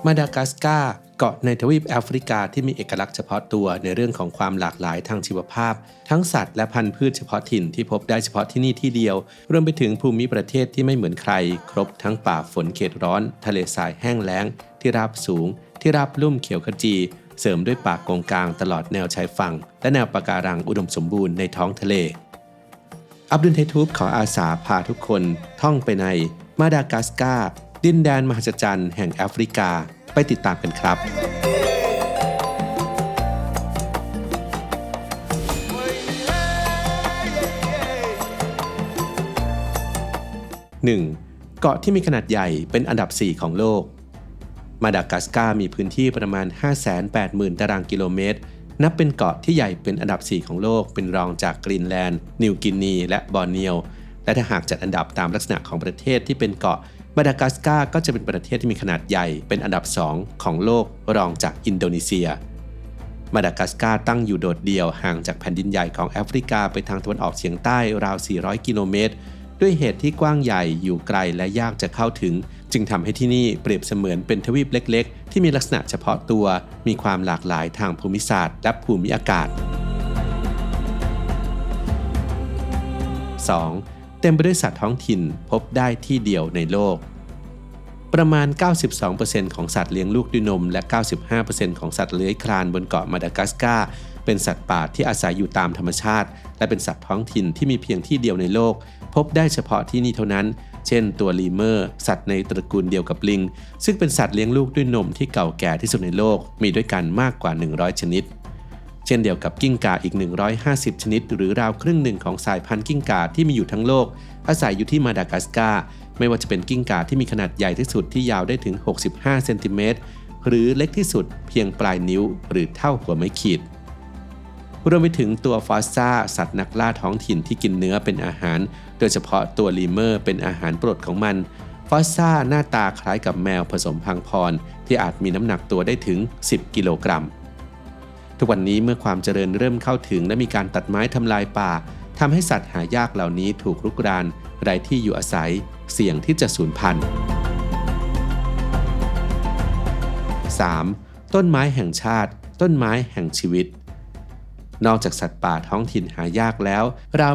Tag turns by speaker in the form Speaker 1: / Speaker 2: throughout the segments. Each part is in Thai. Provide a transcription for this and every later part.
Speaker 1: มาดากัสการ์เกาะในทวีปแอฟริกาที่มีเอกลักษณ์เฉพาะตัวในเรื่องของความหลากหลายทางชีวภาพทั้งสัตว์และพันธุ์พืชเฉพาะถิ่นที่พบได้เฉพาะที่นี่ที่เดียวรวมไปถึงภูมิประเทศที่ไม่เหมือนใครครบทั้งป่าฝนเขตร้อนทะเลทรายแห้งแล้งที่ราบสูงที่ราบลุ่มเขียวขจีเสริมด้วยป่าโกงกางตลอดแนวชายฝั่งและแนวปะการังอุดมสมบูรณ์ในท้องทะเลอับดุลไททูบขออาสาพาทุกคนท่องไปในมาดากัสการ์ดินแดนมหัศจรรย์แห่งแอฟริกาไปติดตามกันครับ 1. เกาะที่มีขนาดใหญ่เป็นอันดับ 4 ของโลกมาดากัสการ์มีพื้นที่ประมาณ 580,000 ตารางกิโลเมตรนับเป็นเกาะที่ใหญ่เป็นอันดับ 4 ของโลกเป็นรองจากกรีนแลนด์นิวกินีและบอร์เนียวและถ้าหากจัดอันดับตามลักษณะของประเทศที่เป็นเกาะมาดากัสการ์ก็จะเป็นประเทศที่มีขนาดใหญ่เป็นอันดับ 2 ของโลกรองจากอินโดนีเซียมาดากัสการ์ตั้งอยู่โดดเดี่ยวห่างจากแผ่นดินใหญ่ของแอฟริกาไปทางตะวันออกเฉียงใต้ราว 400 กิโลเมตรด้วยเหตุที่กว้างใหญ่อยู่ไกลและยากจะเข้าถึงจึงทำให้ที่นี่เปรียบเสมือนเป็นทวีปเล็กๆที่มีลักษณะเฉพาะตัวมีความหลากหลายทางภูมิศาสตร์และภูมิอากาศ 2. เต็มไปด้วยสัตว์ท้องถิ่นพบได้ที่เดียวในโลกประมาณ 92% ของสัตว์เลี้ยงลูกด้วยนมและ 95% ของสัตว์เลื้อยคลานบนเกาะมาดากัสการ์เป็นสัตว์ป่าที่อาศัยอยู่ตามธรรมชาติและเป็นสัตว์ท้องถิ่นที่มีเพียงที่เดียวในโลกพบได้เฉพาะที่นี่เท่านั้นเช่นตัวลีเมอร์สัตว์ในตระกูลเดียวกับลิงซึ่งเป็นสัตว์เลี้ยงลูกด้วยนมที่เก่าแก่ที่สุดในโลกมีด้วยกันมากกว่า100ชนิดเช่นเดียวกับกิ้งก่าอีก150ชนิดหรือราวครึ่งหนึ่งของสายพันธุ์กิ้งก่าที่มีอยู่ทั้งโลกอาศัยอยู่ที่มาดากัสการ์ไม่ว่าจะเป็นกิ้งก่าที่มีขนาดใหญ่ที่สุดที่ยาวได้ถึง65เซนติเมตรหรือเล็กที่สุดเพียงปลายนิ้วหรือเท่าหัวไม้ขีดรวมไปถึงตัวฟอสซ่าสัตว์นักล่าท้องถิ่นที่กินเนื้อเป็นอาหารโดยเฉพาะตัวลีเมอร์เป็นอาหารโปรดของมันฟอสซ่าหน้าตาคล้ายกับแมวผสมพังพรที่อาจมีน้ำหนักตัวได้ถึง10กิโลกรัมทุกวันนี้เมื่อความเจริญเริ่มเข้าถึงและมีการตัดไม้ทำลายป่าทำให้สัตว์หายากเหล่านี้ถูกรุกรานไร้ที่อยู่อาศัยเสี่ยงที่จะสูญพันธุ์ 3. ต้นไม้แห่งชาติต้นไม้แห่งชีวิตนอกจากสัตว์ป่าท้องถิ่นหายากแล้วราว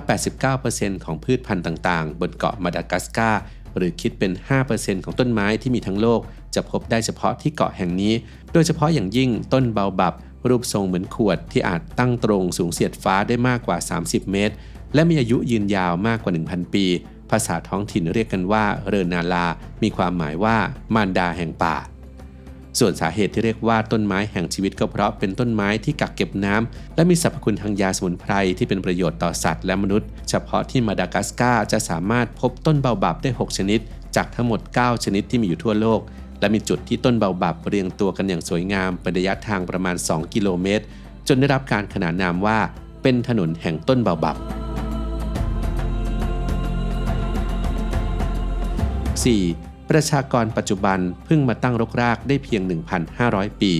Speaker 1: 89% ของพืชพันธุ์ต่างๆบนเกาะมาดากัสการ์หรือคิดเป็น 5% ของต้นไม้ที่มีทั้งโลกจะพบได้เฉพาะที่เกาะแห่งนี้โดยเฉพาะอย่างยิ่งต้นเบาบับรูปทรงเหมือนขวดที่อาจตั้งตรงสูงเสียดฟ้าได้มากกว่า30เมตรและมีอายุยืนยาวมากกว่า 1,000 ปีภาษาท้องถิ่นเรียกกันว่าเรนาลามีความหมายว่ามารดาแห่งป่าส่วนสาเหตุที่เรียกว่าต้นไม้แห่งชีวิตก็เพราะเป็นต้นไม้ที่กักเก็บน้ำและมีสรรพคุณทางยาสมุนไพรที่เป็นประโยชน์ต่อสัตว์และมนุษย์เฉพาะที่มาดากัสการ์จะสามารถพบต้นเบาบับได้6ชนิดจากทั้งหมด9ชนิดที่มีอยู่ทั่วโลกและมีจุดที่ต้นเบาบับเรียงตัวกันอย่างสวยงามเป็นระยะทางประมาณ2กิโลเมตรจนได้รับการขนานนามว่าเป็นถนนแห่งต้นเบาบับ 4. ประชากรปัจจุบันเพิ่งมาตั้งรกรากได้เพียง 1,500 ปี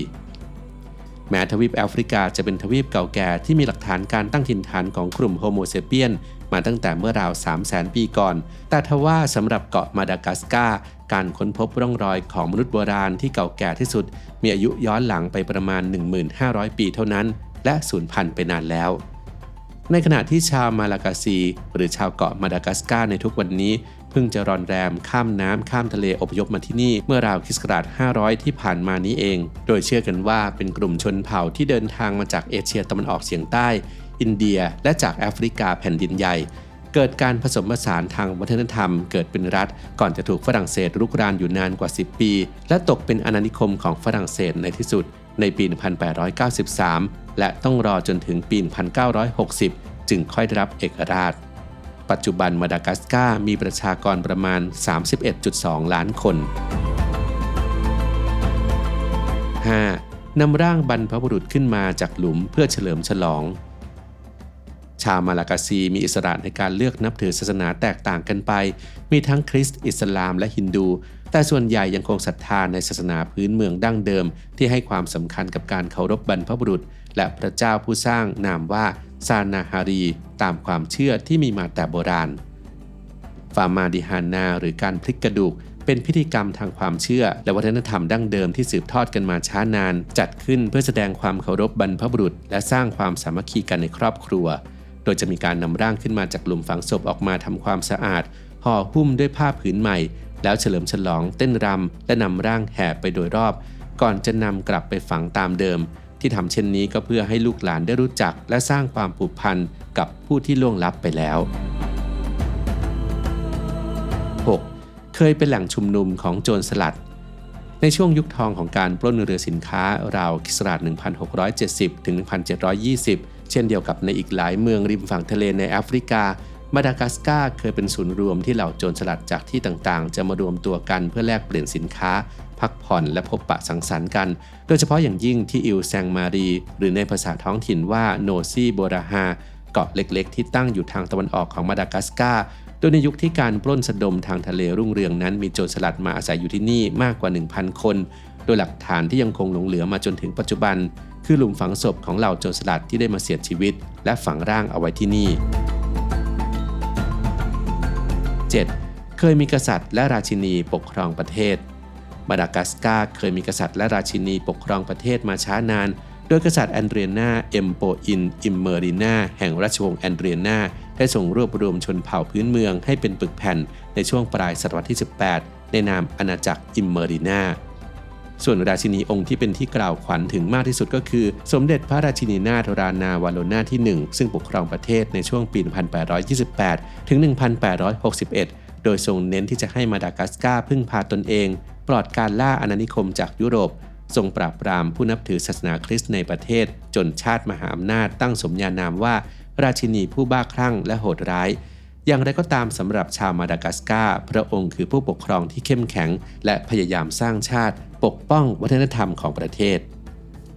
Speaker 1: แม้ทวีปแอฟริกาจะเป็นทวีปเก่าแก่ที่มีหลักฐานการตั้งถิ่นฐานของกลุ่มโฮโมเซเปียนมาตั้งแต่เมื่อราว 300,000 ปีก่อนแต่ทว่าสำหรับเกาะมาดากัสการ์การค้นพบร่องรอยของมนุษย์โบราณที่เก่าแก่ที่สุดมีอายุย้อนหลังไปประมาณ 1,500 ปีเท่านั้นและสูญพันธุ์ไปนานแล้วในขณะที่ชาวมาลากาซีหรือชาวเกาะมาดากัสการ์ในทุกวันนี้เพิ่งจะรอนแรมข้ามน้ำข้ามทะเลอพยพมาที่นี่เมื่อราวค.ศ. 500 ที่ผ่านมานี้เองโดยเชื่อกันว่าเป็นกลุ่มชนเผ่าที่เดินทางมาจากเอเชียตะวันออกเฉียงใต้อินเดียและจากแอฟริกาแผ่นดินใหญ่เกิดการผสมผสานทางวัฒนธรรมเกิดเป็นรัฐก่อนจะถูกฝรั่งเศสรุกรานอยู่นานกว่า10ปีและตกเป็นอาณานิคมของฝรั่งเศสในที่สุดในปี 1893 และต้องรอจนถึงปี 1960 จึงค่อยได้รับเอกราชปัจจุบันมาดากัสการ์มีประชากรประมาณ 31.2 ล้านคน 5. นำร่างบรรพบุรุษขึ้นมาจากหลุมเพื่อเฉลิมฉลองชาวมาลากาซีมีอิสระในการเลือกนับถือศาสนาแตกต่างกันไปมีทั้งคริสต์อิสลามและฮินดูแต่ส่วนใหญ่ยังคงศรัทธาในศาสนาพื้นเมืองดั้งเดิมที่ให้ความสำคัญกับการเคารพบรรพบุรุษและพระเจ้าผู้สร้างนามว่าซานาฮารีตามความเชื่อที่มีมาแต่โบราณฟามาดิฮานาหรือการพลิกกระดูก เป็นพิธีกรรมทางความเชื่อและวัฒนธรรมดั้งเดิมที่สืบทอดกันมาช้านานจัดขึ้นเพื่อแสดงความเคารพบรรพบุรุษและสร้างความสามัคคีกันในครอบครัวโดยจะมีการนำร่างขึ้นมาจากหลุมฝังศพออกมาทำความสะอาดห่อหุ้มด้วยผ้าผืนใหม่แล้วเฉลิมฉลองเต้นรำและนำร่างแห่ไปโดยรอบก่อนจะนำกลับไปฝังตามเดิมที่ทำเช่นนี้ก็เพื่อให้ลูกหลานได้รู้จักและสร้างความผูกพันกับผู้ที่ล่วงลับไปแล้ว 6. เคยเป็นแหล่งชุมนุมของโจรสลัดในช่วงยุคทองของการปล้นเรือสินค้าราวค.ศ. 1670 ถึง 1720 เช่นเดียวกับในอีกหลายเมืองริมฝั่งทะเลในแอฟริกามาดากัสการ์เคยเป็นศูนย์รวมที่เหล่าโจรสลัดจากที่ต่างๆจะมารวมตัวกันเพื่อแลกเปลี่ยนสินค้าพักผ่อนและพบปะสังสรรค์กันโดยเฉพาะอย่างยิ่งที่อิลแซงมารีหรือในภาษาท้องถิ่นว่าโนซีโบราฮาเกาะเล็กๆที่ตั้งอยู่ทางตะวันออกของมาดากัสการ์โดยในยุคที่การปล้นสะดมทางทะเลรุ่งเรืองนั้นมีโจรสลัดมาอาศัยอยู่ที่นี่มากกว่า 1,000 คนโดยหลักฐานที่ยังคงหลงเหลือมาจนถึงปัจจุบันคือหลุมฝังศพของเหล่าโจรสลัดที่ได้มาเสียชีวิตและฝังร่างเอาไว้ที่นี่ 7. เคยมีกษัตริย์และราชินีปกครองประเทศมาดากัสการ์เคยมีกษัตริย์และราชินีปกครองประเทศมาช้านานโดยกษัตริย์แอนเดรียนาเอมโปอินอิมเมอรินาแห่งราชวงศ์แอนเดรียนาได้ส่งรวบรวมชนเผ่าพื้นเมืองให้เป็นปึกแผ่นในช่วงปลายศตวรรษที่ 18 ในนามอาณาจักรอิมเมอรินาส่วนราชินีองค์ที่เป็นที่กล่าวขวัญถึงมากที่สุดก็คือสมเด็จพระราชินีนาถรานาวาโลนาที่ 1ซึ่งปกครองประเทศในช่วงปี 1828 ถึง 1861 โดยทรงเน้นที่จะให้มาดากัสการ์พึ่งพาตนเองปลอดการล่าอาณานิคมจากยุโรปทรงปราบปรามผู้นับถือศาสนาคริสต์ในประเทศจนชาติมหาอำนาจตั้งสมญานามว่าราชินีผู้บ้าคลั่งและโหดร้ายอย่างไรก็ตามสำหรับชาวมาดากัสการ์พระองค์คือผู้ปกครองที่เข้มแข็งและพยายามสร้างชาติปกป้องวัฒนธรรมของประเทศ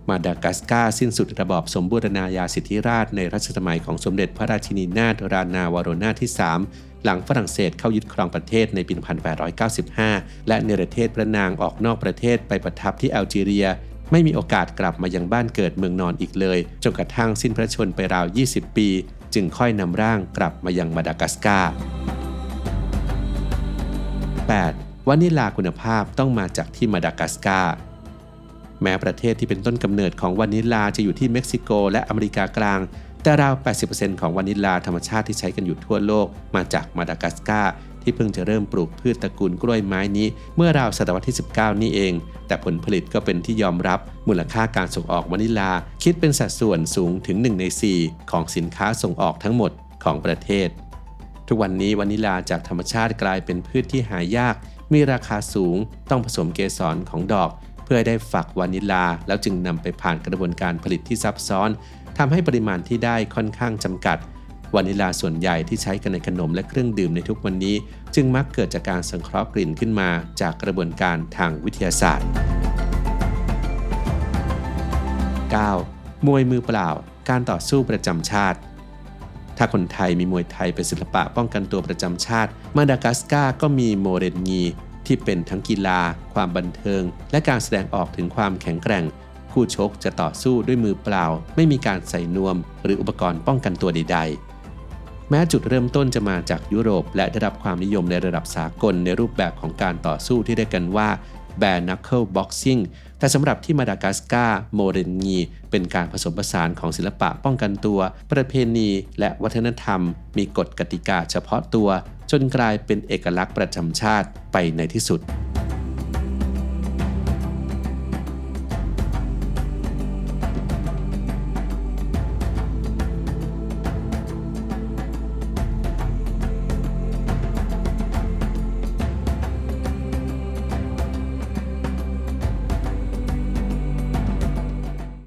Speaker 1: มาดากัสการ์สิ้นสุดระบอบสมบูรณาญาสิทธิราชในรัชสมัยของสมเด็จพระราชินีนาถรานาวาโรนาที่ 3หลังฝรั่งเศสเข้ายึดครองประเทศในปี 1895 และเนรเทศพระนางออกนอกประเทศไปประทับที่แอลจีเรียไม่มีโอกาสกลับมายังบ้านเกิดเมืองนอนอีกเลยจนกระทั่งสิ้นพระชนม์ไปราว 20 ปีจึงค่อยนำร่างกลับมายังมาดากัสการ์ 8. วานิลาคุณภาพต้องมาจากที่มาดากัสการ์แม้ประเทศที่เป็นต้นกำเนิดของวานิลาจะอยู่ที่เม็กซิโกและอเมริกากลางแต่ราว 80% ของวานิลลาธรรมชาติที่ใช้กันอยู่ทั่วโลกมาจากมาดากัสการ์ที่เพิ่งจะเริ่มปลูกพืชตระกูลกล้วยไม้นี้เมื่อราวศตวรรษที่ 19 นี่เองแต่ผลผลิตก็เป็นที่ยอมรับมูลค่าการส่งออกวานิลลาคิดเป็นสัดส่วนสูงถึง 1 ใน 4 ของสินค้าส่งออกทั้งหมดของประเทศทุกวันนี้วานิลลาจากธรรมชาติกลายเป็นพืชที่หายากมีราคาสูงต้องผสมเกสรของดอกเพื่อได้ฝักวานิลลาแล้วจึงนำไปผ่านกระบวนการผลิตที่ซับซ้อนทำให้ปริมาณที่ได้ค่อนข้างจำกัดวานิลลาส่วนใหญ่ที่ใช้กันในขนมและเครื่องดื่มในทุกวันนี้จึงมักเกิดจากการสังเคราะห์กลิ่นขึ้นมาจากกระบวนการทางวิทยาศาสตร์ 9. มวยมือเปล่าการต่อสู้ประจำชาติถ้าคนไทยมีมวยไทยเป็นศิลปะป้องกันตัวประจำชาติมาดากัสการ์ก็มีโมเรนงีที่เป็นทั้งกีฬาความบันเทิงและการแสดงออกถึงความแข็งแกร่งคู่ชกจะต่อสู้ด้วยมือเปล่าไม่มีการใส่นวมหรืออุปกรณ์ป้องกันตัวใดๆแม้จุดเริ่มต้นจะมาจากยุโรปและได้รับความนิยมในระดับสากลในรูปแบบของการต่อสู้ที่เรียกกันว่า Bare Knuckle Boxing แต่สำหรับที่มาดากัสการ์โมเรนงีเป็นการผสมผสานของศิลปะป้องกันตัวประเพณีและวัฒนธรรมมีกฎกติกาเฉพาะตัวจนกลายเป็นเอกลักษณ์ประจำชาติไปในที่สุด